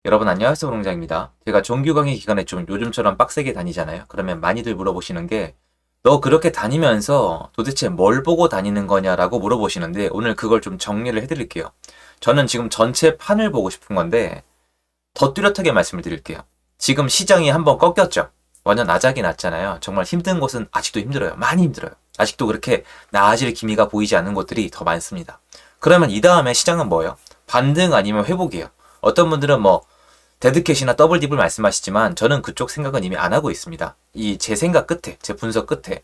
여러분 안녕하세요. 농장입니다. 제가 정규 강의 기간에 좀 요즘처럼 빡세게 다니잖아요. 그러면 많이들 물어보시는 게 너 그렇게 다니면서 도대체 뭘 보고 다니는 거냐라고 물어보시는데 오늘 그걸 좀 정리를 해드릴게요. 저는 지금 전체 판을 보고 싶은 건데 더 뚜렷하게 말씀을 드릴게요. 지금 시장이 한번 꺾였죠. 완전 나작이 났잖아요. 정말 힘든 곳은 아직도 힘들어요. 많이 힘들어요. 아직도 그렇게 나아질 기미가 보이지 않는 곳들이 더 많습니다. 그러면 이 다음에 시장은 뭐예요? 반등 아니면 회복이에요. 어떤 분들은 뭐 데드캣이나 더블딥을 말씀하시지만 저는 그쪽 생각은 이미 안 하고 있습니다. 이 제 생각 끝에, 제 분석 끝에.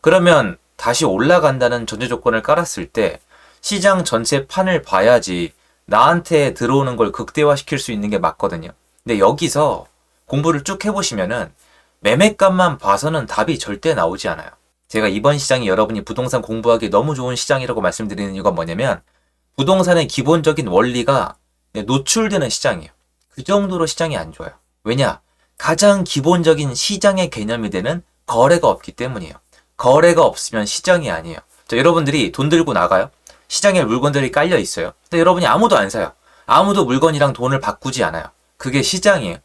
그러면 다시 올라간다는 전제 조건을 깔았을 때 시장 전체 판을 봐야지 나한테 들어오는 걸 극대화시킬 수 있는 게 맞거든요. 근데 여기서 공부를 쭉 해보시면은 매매값만 봐서는 답이 절대 나오지 않아요. 제가 이번 시장이 여러분이 부동산 공부하기 너무 좋은 시장이라고 말씀드리는 이유가 뭐냐면 부동산의 기본적인 원리가 노출되는 시장이에요. 그 정도로 시장이 안 좋아요. 왜냐? 가장 기본적인 시장의 개념이 되는 거래가 없기 때문이에요. 거래가 없으면 시장이 아니에요. 자, 여러분들이 돈 들고 나가요. 시장에 물건들이 깔려 있어요. 근데 여러분이 아무도 안 사요. 아무도 물건이랑 돈을 바꾸지 않아요. 그게 시장이에요.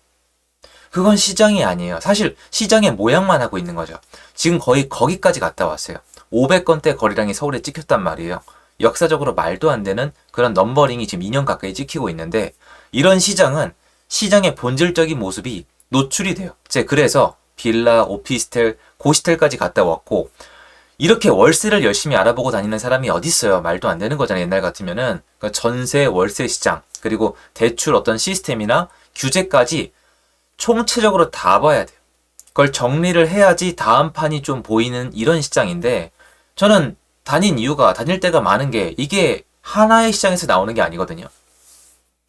그건 시장이 아니에요. 사실 시장의 모양만 하고 있는 거죠. 지금 거의 거기까지 갔다 왔어요. 500건대 거래량이 서울에 찍혔단 말이에요. 역사적으로 말도 안 되는 그런 넘버링이 지금 2년 가까이 찍히고 있는데 이런 시장은 시장의 본질적인 모습이 노출이 돼요. 그래서 빌라, 오피스텔, 고시텔까지 갔다 왔고 이렇게 월세를 열심히 알아보고 다니는 사람이 어디 있어요? 말도 안 되는 거잖아요. 옛날 같으면은 그러니까 전세, 월세 시장 그리고 대출 어떤 시스템이나 규제까지 총체적으로 다 봐야 돼요. 그걸 정리를 해야지 다음 판이 좀 보이는 이런 시장인데 저는 다닐 때가 많은 게 이게 하나의 시장에서 나오는 게 아니거든요.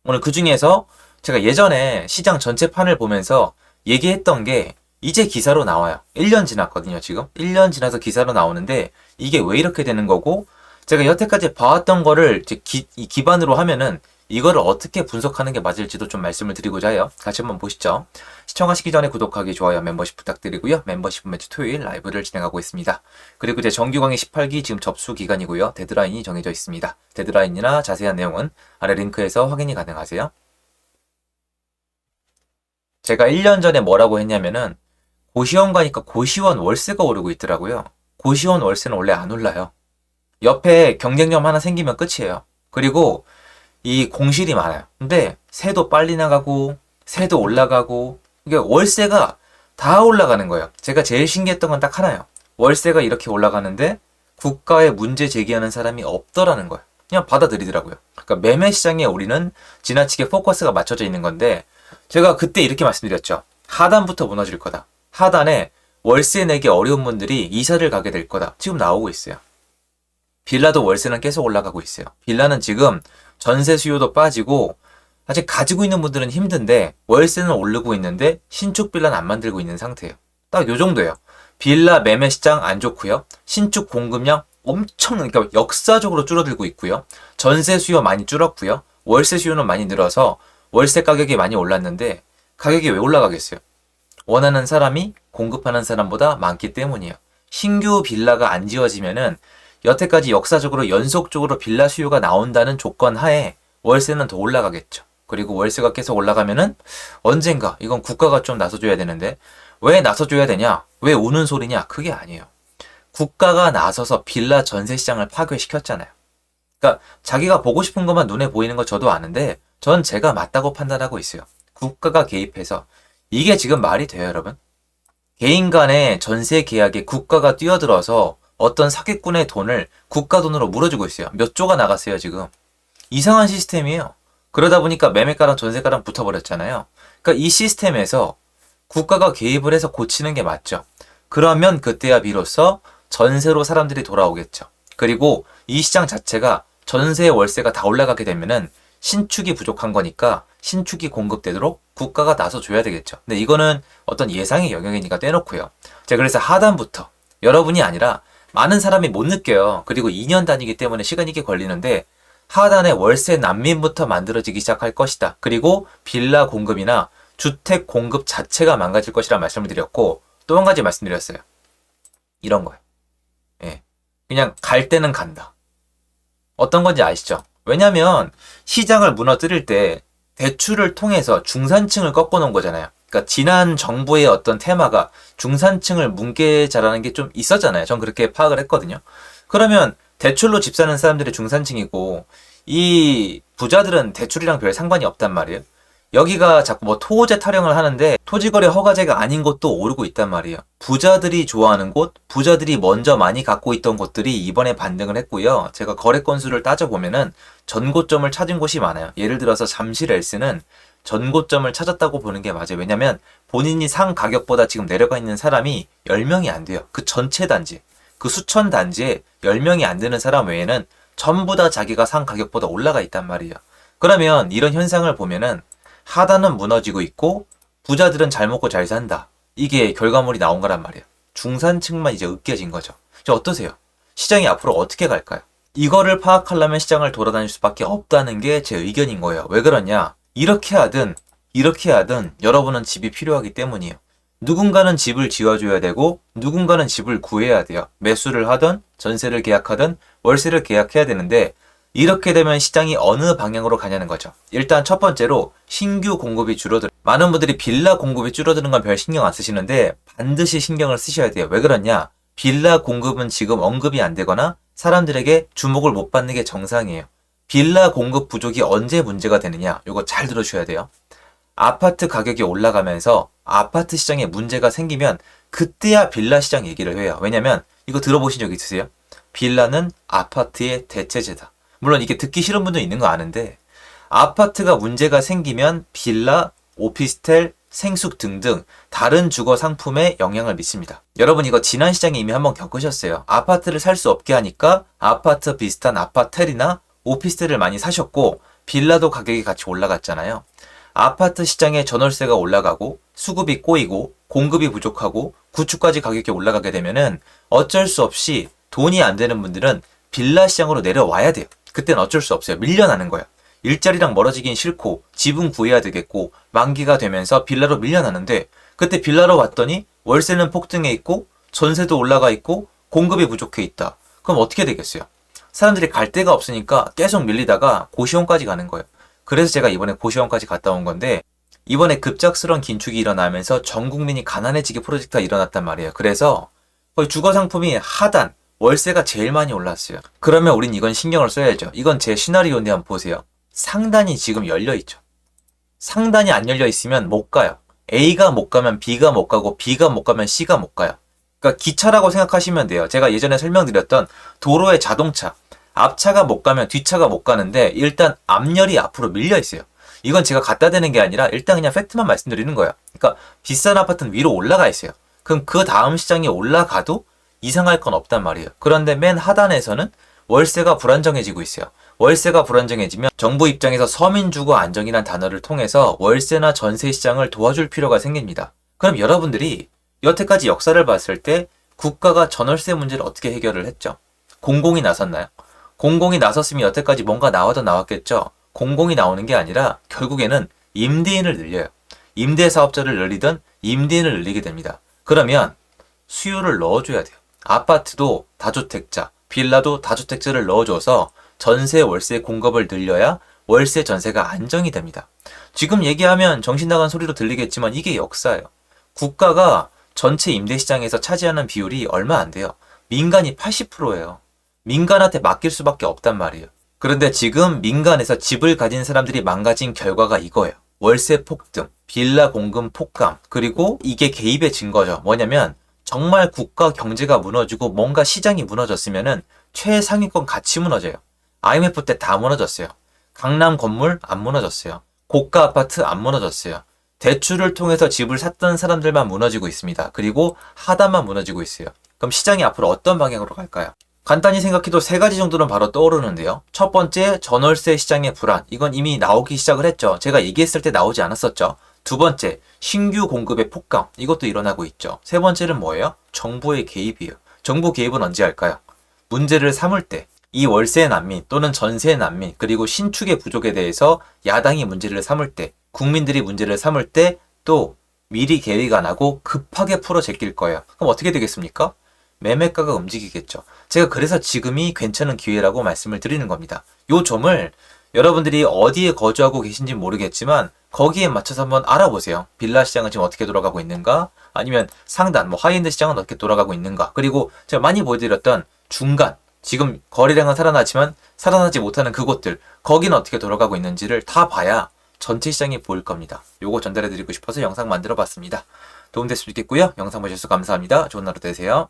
오늘 그 중에서 제가 예전에 시장 전체 판을 보면서 얘기했던 게 이제 기사로 나와요. 1년 지났거든요, 지금. 1년 지나서 기사로 나오는데 이게 왜 이렇게 되는 거고 제가 여태까지 봐왔던 거를 이제 기반으로 하면은 이거를 어떻게 분석하는 게 맞을지도 좀 말씀을 드리고자 해요. 같이 한번 보시죠. 시청하시기 전에 구독하기, 좋아요, 멤버십 부탁드리고요. 멤버십은 매주 토요일 라이브를 진행하고 있습니다. 그리고 이제 정규 강의 18기 지금 접수 기간이고요. 데드라인이 정해져 있습니다. 데드라인이나 자세한 내용은 아래 링크에서 확인이 가능하세요. 제가 1년 전에 뭐라고 했냐면은 고시원 가니까 고시원 월세가 오르고 있더라고요. 고시원 월세는 원래 안 올라요. 옆에 경쟁점 하나 생기면 끝이에요. 그리고 이 공실이 많아요. 근데 세도 빨리 나가고 세도 올라가고 이게 월세가 다 올라가는 거예요. 제가 제일 신기했던 건 딱 하나예요. 월세가 이렇게 올라가는데 국가에 문제 제기하는 사람이 없더라는 거예요. 그냥 받아들이더라고요. 그러니까 매매 시장에 우리는 지나치게 포커스가 맞춰져 있는 건데 제가 그때 이렇게 말씀드렸죠. 하단부터 무너질 거다. 하단에 월세 내기 어려운 분들이 이사를 가게 될 거다. 지금 나오고 있어요. 빌라도 월세는 계속 올라가고 있어요. 빌라는 지금 전세 수요도 빠지고 아직 가지고 있는 분들은 힘든데 월세는 오르고 있는데 신축 빌라는 안 만들고 있는 상태예요. 딱 요 정도예요. 빌라 매매 시장 안 좋고요. 신축 공급량 엄청 그러니까 역사적으로 줄어들고 있고요. 전세 수요 많이 줄었고요. 월세 수요는 많이 늘어서 월세 가격이 많이 올랐는데 가격이 왜 올라가겠어요? 원하는 사람이 공급하는 사람보다 많기 때문이에요. 신규 빌라가 안 지어지면은 여태까지 역사적으로 연속적으로 빌라 수요가 나온다는 조건 하에 월세는 더 올라가겠죠. 그리고 월세가 계속 올라가면은 언젠가 이건 국가가 좀 나서줘야 되는데 왜 나서줘야 되냐? 왜 우는 소리냐? 그게 아니에요. 국가가 나서서 빌라 전세 시장을 파괴시켰잖아요. 그러니까 자기가 보고 싶은 것만 눈에 보이는 거 저도 아는데 전 제가 맞다고 판단하고 있어요. 국가가 개입해서 이게 지금 말이 돼요, 여러분? 개인 간의 전세 계약에 국가가 뛰어들어서 어떤 사기꾼의 돈을 국가 돈으로 물어주고 있어요. 몇 조가 나갔어요, 지금. 이상한 시스템이에요. 그러다 보니까 매매가랑 전세가랑 붙어버렸잖아요. 그러니까 이 시스템에서 국가가 개입을 해서 고치는 게 맞죠. 그러면 그때야 비로소 전세로 사람들이 돌아오겠죠. 그리고 이 시장 자체가 전세 월세가 다 올라가게 되면은 신축이 부족한 거니까 신축이 공급되도록 국가가 나서줘야 되겠죠. 근데 이거는 어떤 예상의 영역이니까 떼놓고요. 자, 그래서 하단부터 여러분이 아니라 많은 사람이 못 느껴요. 그리고 2년 단위이기 때문에 시간이 꽤 걸리는데 하단에 월세 난민부터 만들어지기 시작할 것이다. 그리고 빌라 공급이나 주택 공급 자체가 망가질 것이라 말씀을 드렸고 또 한 가지 말씀드렸어요. 이런 거예요. 예. 그냥 갈 때는 간다. 어떤 건지 아시죠? 왜냐면 시장을 무너뜨릴 때 대출을 통해서 중산층을 꺾어놓은 거잖아요. 그러니까 지난 정부의 어떤 테마가 중산층을 뭉개자라는 게 좀 있었잖아요. 전 그렇게 파악을 했거든요. 그러면 대출로 집 사는 사람들이 중산층이고 이 부자들은 대출이랑 별 상관이 없단 말이에요. 여기가 자꾸 뭐 토호제 타령을 하는데 토지거래 허가제가 아닌 곳도 오르고 있단 말이에요. 부자들이 좋아하는 곳, 부자들이 먼저 많이 갖고 있던 곳들이 이번에 반등을 했고요. 제가 거래 건수를 따져보면은 전고점을 찾은 곳이 많아요. 예를 들어서 잠실 엘스는 전고점을 찾았다고 보는 게 맞아요. 왜냐면 본인이 상 가격보다 지금 내려가 있는 사람이 10명이 안 돼요. 그 전체 단지, 그 수천 단지에 10명이 안 되는 사람 외에는 전부 다 자기가 상 가격보다 올라가 있단 말이에요. 그러면 이런 현상을 보면은 하단은 무너지고 있고 부자들은 잘 먹고 잘 산다. 이게 결과물이 나온 거란 말이에요. 중산층만 이제 으깨진 거죠. 이제 어떠세요? 시장이 앞으로 어떻게 갈까요? 이거를 파악하려면 시장을 돌아다닐 수밖에 없다는 게 제 의견인 거예요. 왜 그러냐? 이렇게 하든 여러분은 집이 필요하기 때문이에요. 누군가는 집을 지어줘야 되고 누군가는 집을 구해야 돼요. 매수를 하든 전세를 계약하든 월세를 계약해야 되는데 이렇게 되면 시장이 어느 방향으로 가냐는 거죠. 일단 첫 번째로 신규 공급이 줄어들어요. 많은 분들이 빌라 공급이 줄어드는 건 별 신경 안 쓰시는데 반드시 신경을 쓰셔야 돼요. 왜 그러냐? 빌라 공급은 지금 언급이 안 되거나 사람들에게 주목을 못 받는 게 정상이에요. 빌라 공급 부족이 언제 문제가 되느냐? 이거 잘 들어주셔야 돼요. 아파트 가격이 올라가면서 아파트 시장에 문제가 생기면 그때야 빌라 시장 얘기를 해요. 왜냐면 이거 들어보신 적 있으세요? 빌라는 아파트의 대체제다. 물론 이게 듣기 싫은 분도 있는 거 아는데 아파트가 문제가 생기면 빌라, 오피스텔, 생숙 등등 다른 주거 상품에 영향을 미칩니다. 여러분 이거 지난 시장에 이미 한번 겪으셨어요. 아파트를 살 수 없게 하니까 아파트 비슷한 아파텔이나 오피스텔을 많이 사셨고 빌라도 가격이 같이 올라갔잖아요. 아파트 시장에 전월세가 올라가고 수급이 꼬이고 공급이 부족하고 구축까지 가격이 올라가게 되면은 어쩔 수 없이 돈이 안 되는 분들은 빌라 시장으로 내려와야 돼요. 그때는 어쩔 수 없어요. 밀려나는 거야. 일자리랑 멀어지긴 싫고 집은 구해야 되겠고 만기가 되면서 빌라로 밀려나는데 그때 빌라로 왔더니 월세는 폭등해 있고 전세도 올라가 있고 공급이 부족해 있다. 그럼 어떻게 되겠어요? 사람들이 갈 데가 없으니까 계속 밀리다가 고시원까지 가는 거예요. 그래서 제가 이번에 고시원까지 갔다 온 건데 이번에 급작스러운 긴축이 일어나면서 전 국민이 가난해지게 프로젝트가 일어났단 말이에요. 그래서 거의 주거 상품이 하단, 월세가 제일 많이 올랐어요. 그러면 우린 이건 신경을 써야죠. 이건 제 시나리오인데 한번 보세요. 상단이 지금 열려있죠. 상단이 안 열려있으면 못 가요. A가 못 가면 B가 못 가고 B가 못 가면 C가 못 가요. 그러니까 기차라고 생각하시면 돼요. 제가 예전에 설명드렸던 도로의 자동차. 앞차가 못 가면 뒤차가 못 가는데 일단 앞열이 앞으로 밀려 있어요. 이건 제가 갖다 대는 게 아니라 일단 그냥 팩트만 말씀드리는 거예요. 그러니까 비싼 아파트는 위로 올라가 있어요. 그럼 그 다음 시장이 올라가도 이상할 건 없단 말이에요. 그런데 맨 하단에서는 월세가 불안정해지고 있어요. 월세가 불안정해지면 정부 입장에서 서민주거 안정이라는 단어를 통해서 월세나 전세 시장을 도와줄 필요가 생깁니다. 그럼 여러분들이 여태까지 역사를 봤을 때 국가가 전월세 문제를 어떻게 해결을 했죠? 공공이 나섰나요? 공공이 나섰으면 여태까지 뭔가 나와도 나왔겠죠? 공공이 나오는 게 아니라 결국에는 임대인을 늘려요. 임대사업자를 늘리든 임대인을 늘리게 됩니다. 그러면 수요를 넣어줘야 돼요. 아파트도 다주택자, 빌라도 다주택자를 넣어줘서 전세, 월세 공급을 늘려야 월세 전세가 안정이 됩니다. 지금 얘기하면 정신 나간 소리로 들리겠지만 이게 역사예요. 국가가 전체 임대시장에서 차지하는 비율이 얼마 안 돼요. 민간이 80%예요. 민간한테 맡길 수밖에 없단 말이에요. 그런데 지금 민간에서 집을 가진 사람들이 망가진 결과가 이거예요. 월세 폭등, 빌라 공급 폭감, 그리고 이게 개입의 증거죠. 뭐냐면 정말 국가 경제가 무너지고 뭔가 시장이 무너졌으면은 최상위권 같이 무너져요. IMF 때 다 무너졌어요. 강남 건물 안 무너졌어요. 고가 아파트 안 무너졌어요. 대출을 통해서 집을 샀던 사람들만 무너지고 있습니다. 그리고 하단만 무너지고 있어요. 그럼 시장이 앞으로 어떤 방향으로 갈까요? 간단히 생각해도 세 가지 정도는 바로 떠오르는데요. 첫 번째, 전월세 시장의 불안. 이건 이미 나오기 시작을 했죠. 제가 얘기했을 때 나오지 않았었죠. 두 번째, 신규 공급의 폭감. 이것도 일어나고 있죠. 세 번째는 뭐예요? 정부의 개입이에요. 정부 개입은 언제 할까요? 문제를 삼을 때, 이 월세 난민 또는 전세 난민 그리고 신축의 부족에 대해서 야당이 문제를 삼을 때, 국민들이 문제를 삼을 때 또 미리 계획 안 하고 급하게 풀어 제낄 거예요. 그럼 어떻게 되겠습니까? 매매가가 움직이겠죠. 제가 그래서 지금이 괜찮은 기회라고 말씀을 드리는 겁니다. 요 점을 여러분들이 어디에 거주하고 계신지 모르겠지만 거기에 맞춰서 한번 알아보세요. 빌라 시장은 지금 어떻게 돌아가고 있는가? 아니면 상단, 뭐 하이엔드 시장은 어떻게 돌아가고 있는가? 그리고 제가 많이 보여드렸던 중간, 지금 거래량은 살아나지만 살아나지 못하는 그곳들, 거기는 어떻게 돌아가고 있는지를 다 봐야 전체 시장이 보일 겁니다. 요거 전달해드리고 싶어서 영상 만들어 봤습니다. 도움됐으면 좋겠고요. 영상 보셔서 감사합니다. 좋은 하루 되세요.